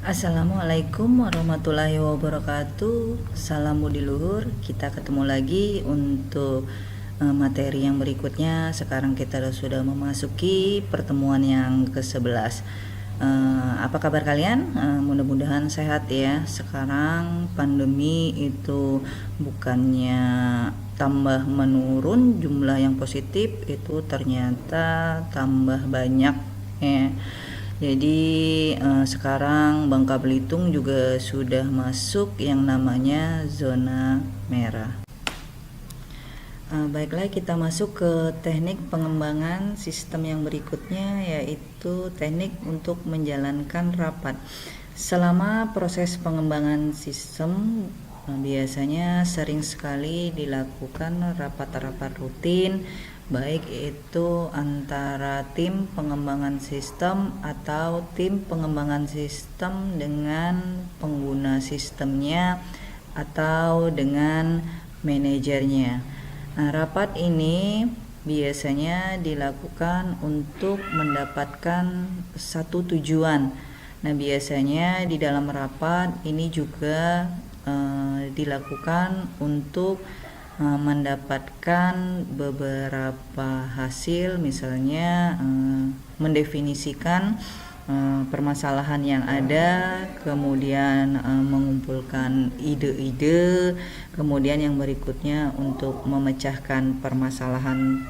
Assalamualaikum warahmatullahi wabarakatuh. Salam budi luhur. Kita ketemu lagi untuk materi yang berikutnya. Sekarang kita sudah memasuki pertemuan yang ke-11. Apa kabar kalian? Mudah-mudahan sehat ya. Sekarang pandemi itu bukannya tambah menurun, jumlah yang positif itu ternyata tambah banyak ya. Jadi sekarang Bangka Belitung juga sudah masuk yang namanya zona merah. Baiklah, kita masuk ke teknik pengembangan sistem yang berikutnya, yaitu teknik untuk menjalankan rapat. Selama proses pengembangan sistem biasanya sering sekali dilakukan rapat-rapat rutin, baik itu antara tim pengembangan sistem atau tim pengembangan sistem dengan pengguna sistemnya atau dengan manajernya. Nah, rapat ini biasanya dilakukan untuk mendapatkan satu tujuan. Nah, biasanya di dalam rapat ini juga dilakukan untuk mendapatkan beberapa hasil, misalnya mendefinisikan permasalahan yang ada, kemudian mengumpulkan ide-ide, kemudian yang berikutnya untuk memecahkan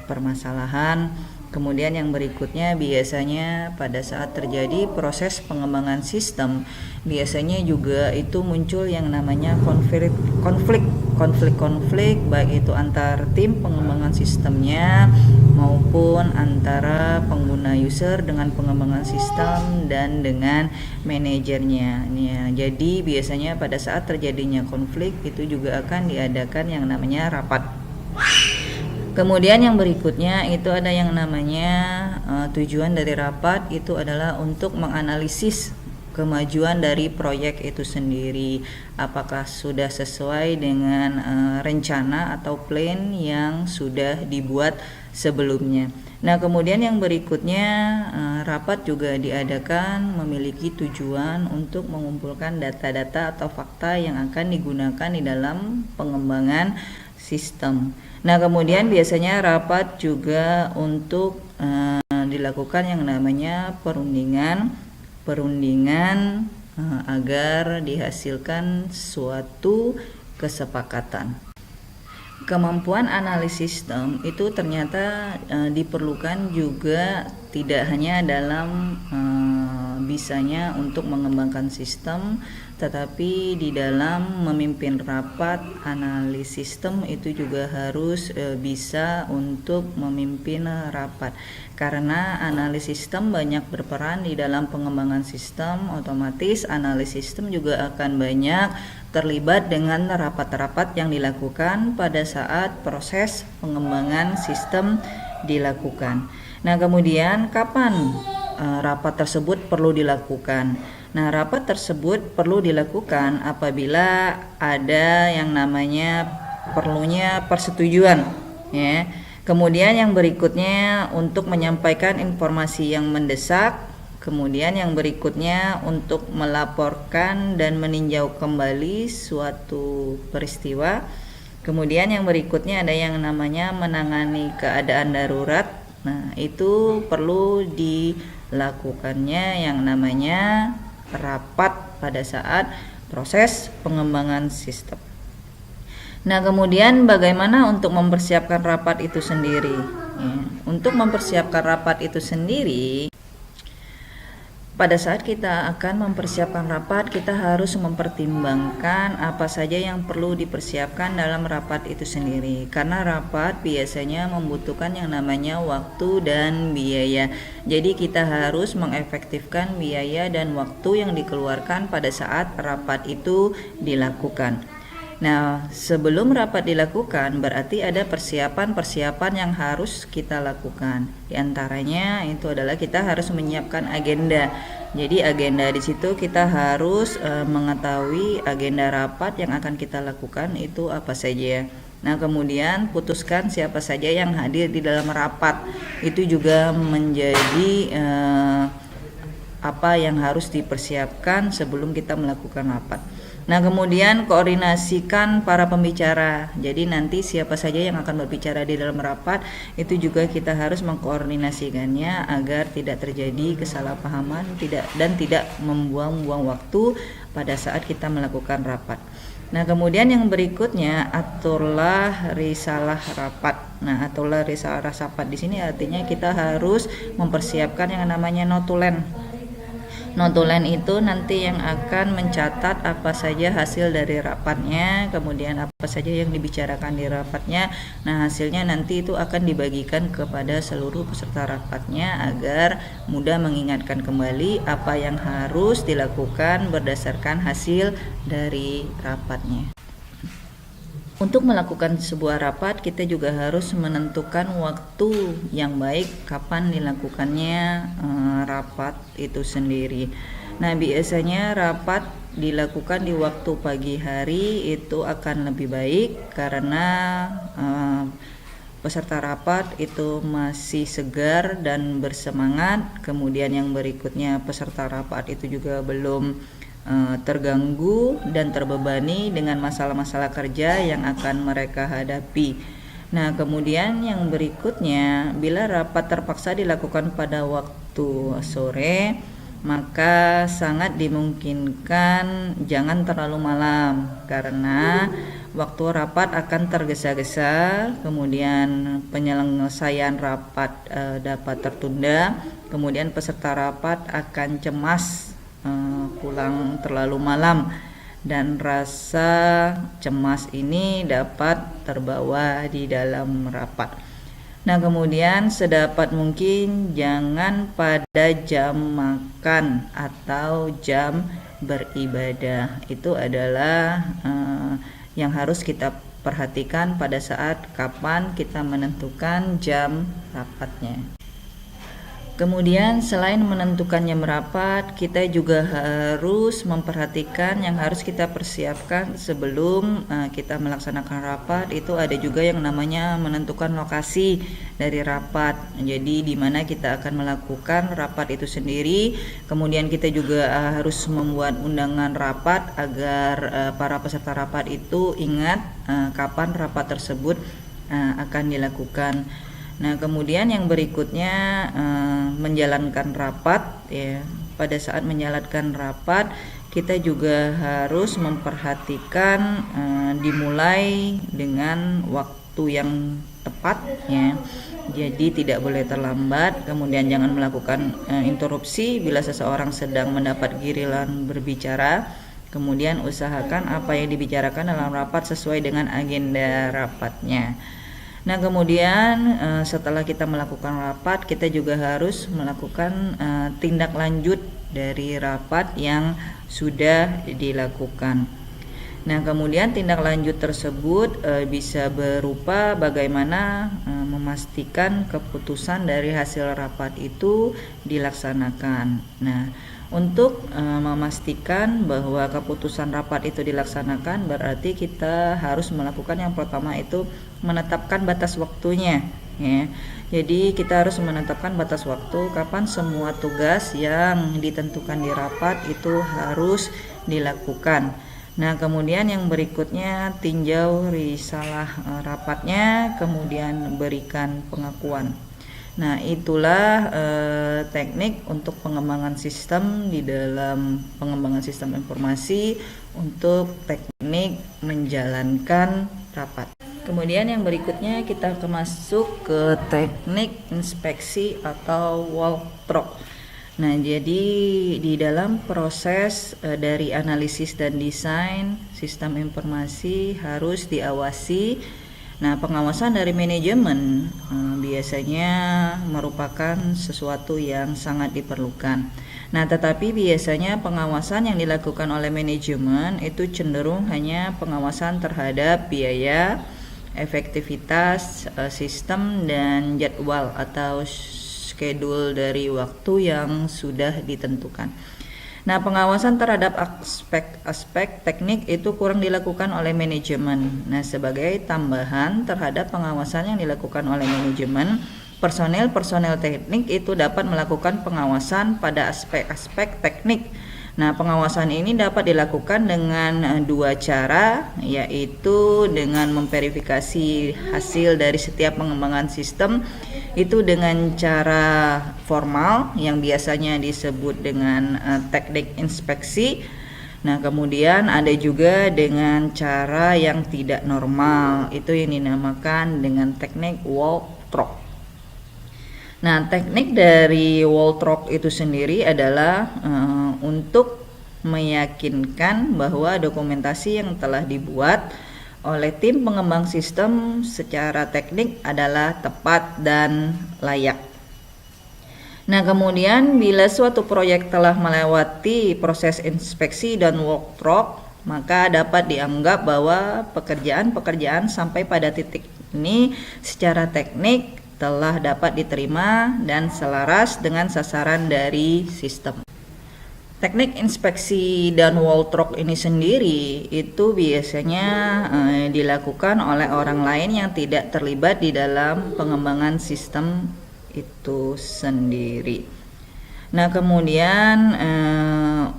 permasalahan. Kemudian yang berikutnya biasanya pada saat terjadi proses pengembangan sistem, biasanya juga itu muncul yang namanya konflik baik itu antar tim pengembangan sistemnya maupun antara pengguna user dengan pengembangan sistem dan dengan manajernya ya. Jadi biasanya pada saat terjadinya konflik itu juga akan diadakan yang namanya rapat. Kemudian yang berikutnya itu ada yang namanya tujuan dari rapat itu adalah untuk menganalisis kemajuan dari proyek itu sendiri, apakah sudah sesuai dengan rencana atau plan yang sudah dibuat sebelumnya. Nah, kemudian yang berikutnya rapat juga diadakan memiliki tujuan untuk mengumpulkan data-data atau fakta yang akan digunakan di dalam pengembangan sistem. Nah, kemudian biasanya rapat juga untuk dilakukan yang namanya perundingan agar dihasilkan suatu kesepakatan. Kemampuan analisis sistem itu ternyata diperlukan juga tidak hanya dalam bisanya untuk mengembangkan sistem, tetapi di dalam memimpin rapat analisis sistem itu juga harus bisa untuk memimpin rapat. Karena analisis sistem banyak berperan di dalam pengembangan sistem, otomatis analisis sistem juga akan banyak terlibat dengan rapat-rapat yang dilakukan pada saat proses pengembangan sistem dilakukan. Nah, kemudian kapan rapat tersebut perlu dilakukan? Nah, rapat tersebut perlu dilakukan apabila ada yang namanya perlunya persetujuan ya. Kemudian yang berikutnya untuk menyampaikan informasi yang mendesak. Kemudian yang berikutnya untuk melaporkan dan meninjau kembali suatu peristiwa. Kemudian yang berikutnya ada yang namanya menangani keadaan darurat. Nah, itu perlu dilakukannya yang namanya rapat pada saat proses pengembangan sistem. Nah, kemudian bagaimana untuk mempersiapkan rapat itu sendiri? Ya, untuk mempersiapkan rapat itu sendiri, pada saat kita akan mempersiapkan rapat, kita harus mempertimbangkan apa saja yang perlu dipersiapkan dalam rapat itu sendiri. Karena rapat biasanya membutuhkan yang namanya waktu dan biaya. Jadi kita harus mengefektifkan biaya dan waktu yang dikeluarkan pada saat rapat itu dilakukan. Nah, sebelum rapat dilakukan berarti ada persiapan-persiapan yang harus kita lakukan. Di antaranya itu adalah kita harus menyiapkan agenda. Jadi agenda di situ kita harus mengetahui agenda rapat yang akan kita lakukan itu apa saja. Nah, kemudian putuskan siapa saja yang hadir di dalam rapat. Itu juga menjadi apa yang harus dipersiapkan sebelum kita melakukan rapat. Nah, kemudian koordinasikan para pembicara. Jadi nanti siapa saja yang akan berbicara di dalam rapat itu juga kita harus mengkoordinasikannya agar tidak terjadi kesalahpahaman dan tidak membuang-buang waktu pada saat kita melakukan rapat. Nah, kemudian yang berikutnya aturlah risalah rapat. Nah, aturlah risalah rapat di sini artinya kita harus mempersiapkan yang namanya notulen. Notulen itu nanti yang akan mencatat apa saja hasil dari rapatnya, kemudian apa saja yang dibicarakan di rapatnya. Nah, hasilnya nanti itu akan dibagikan kepada seluruh peserta rapatnya agar mudah mengingatkan kembali apa yang harus dilakukan berdasarkan hasil dari rapatnya. Untuk melakukan sebuah rapat, kita juga harus menentukan waktu yang baik kapan dilakukannya rapat itu sendiri. Nah, biasanya rapat dilakukan di waktu pagi hari itu akan lebih baik karena peserta rapat itu masih segar dan bersemangat. Kemudian yang berikutnya peserta rapat itu juga belum terganggu dan terbebani dengan masalah-masalah kerja yang akan mereka hadapi. Nah, kemudian yang berikutnya, bila rapat terpaksa dilakukan pada waktu sore, maka sangat dimungkinkan jangan terlalu malam karena waktu rapat akan tergesa-gesa, kemudian penyelesaian rapat dapat tertunda, kemudian peserta rapat akan cemas pulang terlalu malam dan rasa cemas ini dapat terbawa di dalam rapat. Nah, kemudian sedapat mungkin jangan pada jam makan atau jam beribadah. Itu adalah yang harus kita perhatikan pada saat kapan kita menentukan jam rapatnya. Kemudian selain menentukan jam rapat, kita juga harus memperhatikan yang harus kita persiapkan sebelum kita melaksanakan rapat. Itu ada juga yang namanya menentukan lokasi dari rapat. Jadi di mana kita akan melakukan rapat itu sendiri. Kemudian kita juga harus membuat undangan rapat agar para peserta rapat itu ingat kapan rapat tersebut akan dilakukan. Nah, kemudian yang berikutnya menjalankan rapat ya. Pada saat menjalankan rapat kita juga harus memperhatikan dimulai dengan waktu yang tepat ya. Jadi tidak boleh terlambat, kemudian jangan melakukan interupsi bila seseorang sedang mendapat giliran berbicara. Kemudian usahakan apa yang dibicarakan dalam rapat sesuai dengan agenda rapatnya. Nah, kemudian setelah kita melakukan rapat, kita juga harus melakukan tindak lanjut dari rapat yang sudah dilakukan. Nah, kemudian tindak lanjut tersebut bisa berupa bagaimana memastikan keputusan dari hasil rapat itu dilaksanakan. Nah, untuk memastikan bahwa keputusan rapat itu dilaksanakan, berarti kita harus melakukan yang pertama itu menetapkan batas waktunya ya. Jadi kita harus menetapkan batas waktu kapan semua tugas yang ditentukan di rapat itu harus dilakukan. Nah, kemudian yang berikutnya tinjau risalah rapatnya, kemudian berikan pengakuan. Nah, itulah teknik untuk pengembangan sistem di dalam pengembangan sistem informasi untuk teknik menjalankan rapat. Kemudian yang berikutnya kita akan masuk ke teknik inspeksi atau walkthrough. Nah, jadi di dalam proses dari analisis dan desain sistem informasi harus diawasi. Nah, pengawasan dari manajemen biasanya merupakan sesuatu yang sangat diperlukan. Nah, tetapi biasanya pengawasan yang dilakukan oleh manajemen itu cenderung hanya pengawasan terhadap biaya, efektivitas sistem dan jadwal atau schedule dari waktu yang sudah ditentukan. Nah, pengawasan terhadap aspek-aspek teknik itu kurang dilakukan oleh manajemen. Nah, sebagai tambahan terhadap pengawasan yang dilakukan oleh manajemen, personel teknik itu dapat melakukan pengawasan pada aspek-aspek teknik. Nah, pengawasan ini dapat dilakukan dengan dua cara, yaitu dengan memverifikasi hasil dari setiap pengembangan sistem itu dengan cara formal yang biasanya disebut dengan teknik inspeksi. Nah, kemudian ada juga dengan cara yang tidak normal, itu yang dinamakan dengan teknik Waltrop. Nah, teknik dari Waltrop itu sendiri adalah untuk meyakinkan bahwa dokumentasi yang telah dibuat oleh tim pengembang sistem secara teknik adalah tepat dan layak. Nah, kemudian bila suatu proyek telah melewati proses inspeksi dan Waltrop, maka dapat dianggap bahwa pekerjaan sampai pada titik ini secara teknik telah dapat diterima dan selaras dengan sasaran dari sistem. Teknik inspeksi dan Waltrop ini sendiri itu biasanya dilakukan oleh orang lain yang tidak terlibat di dalam pengembangan sistem itu sendiri. Nah, kemudian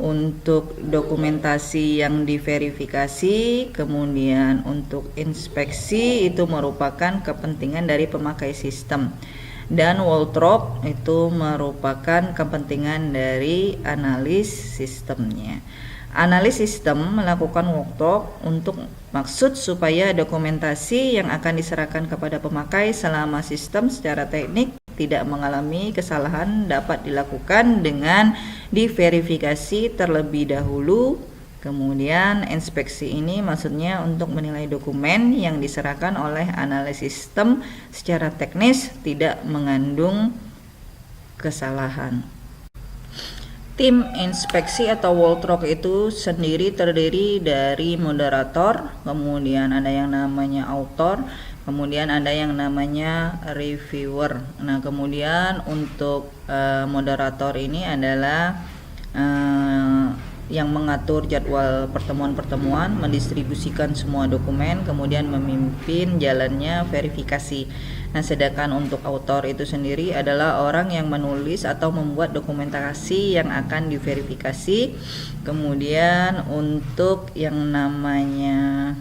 untuk dokumentasi yang diverifikasi, kemudian untuk inspeksi itu merupakan kepentingan dari pemakai sistem, dan Waltrop itu merupakan kepentingan dari analis sistemnya. Analis sistem melakukan Waltrop untuk maksud supaya dokumentasi yang akan diserahkan kepada pemakai selama sistem secara teknik tidak mengalami kesalahan dapat dilakukan dengan diverifikasi terlebih dahulu. Kemudian inspeksi ini maksudnya untuk menilai dokumen yang diserahkan oleh analis sistem secara teknis tidak mengandung kesalahan. Tim inspeksi atau Waltrop itu sendiri terdiri dari moderator, kemudian ada yang namanya author, kemudian ada yang namanya reviewer. Nah, kemudian untuk moderator ini adalah yang mengatur jadwal pertemuan-pertemuan, mendistribusikan semua dokumen, kemudian memimpin jalannya verifikasi. Nah, sedangkan untuk author itu sendiri adalah orang yang menulis atau membuat dokumentasi yang akan diverifikasi. Kemudian untuk yang namanya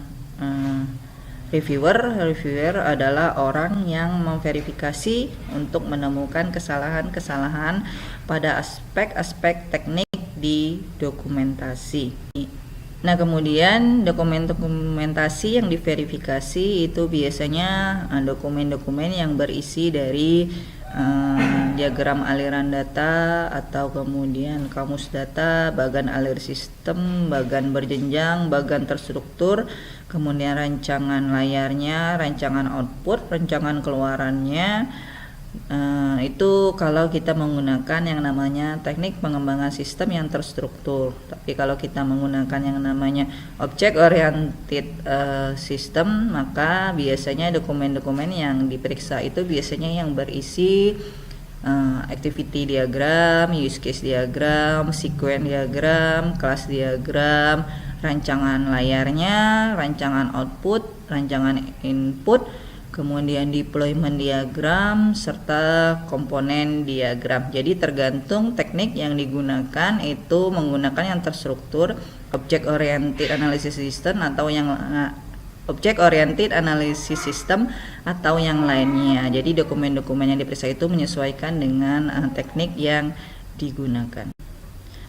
reviewer adalah orang yang memverifikasi untuk menemukan kesalahan-kesalahan pada aspek-aspek teknik di dokumentasi. Nah, kemudian dokumentasi yang diverifikasi itu biasanya dokumen-dokumen yang berisi dari diagram aliran data atau kemudian kamus data, bagan alir sistem, bagan berjenjang, bagan terstruktur, kemudian rancangan layarnya, rancangan output, rancangan keluarannya. Itu kalau kita menggunakan yang namanya teknik pengembangan sistem yang terstruktur. Tapi kalau kita menggunakan yang namanya object oriented system, maka biasanya dokumen-dokumen yang diperiksa itu biasanya yang berisi activity diagram, use case diagram, sequence diagram, class diagram, rancangan layarnya, rancangan output, rancangan input, kemudian deployment diagram, serta komponen diagram. Jadi tergantung teknik yang digunakan, itu menggunakan yang terstruktur, object oriented analysis system atau yang object oriented analysis system atau yang lainnya. Jadi dokumen-dokumen yang diperiksa itu menyesuaikan dengan teknik yang digunakan.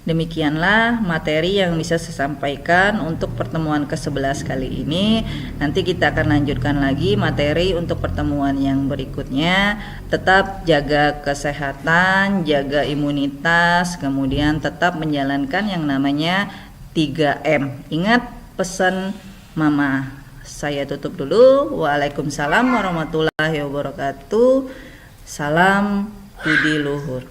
Demikianlah materi yang bisa saya sampaikan untuk pertemuan ke-11 kali ini. Nanti kita akan lanjutkan lagi materi untuk pertemuan yang berikutnya. Tetap jaga kesehatan, jaga imunitas, kemudian tetap menjalankan yang namanya 3M. Ingat pesan Mama. Saya tutup dulu. Waalaikumsalam warahmatullahi wabarakatuh. Salam budi luhur.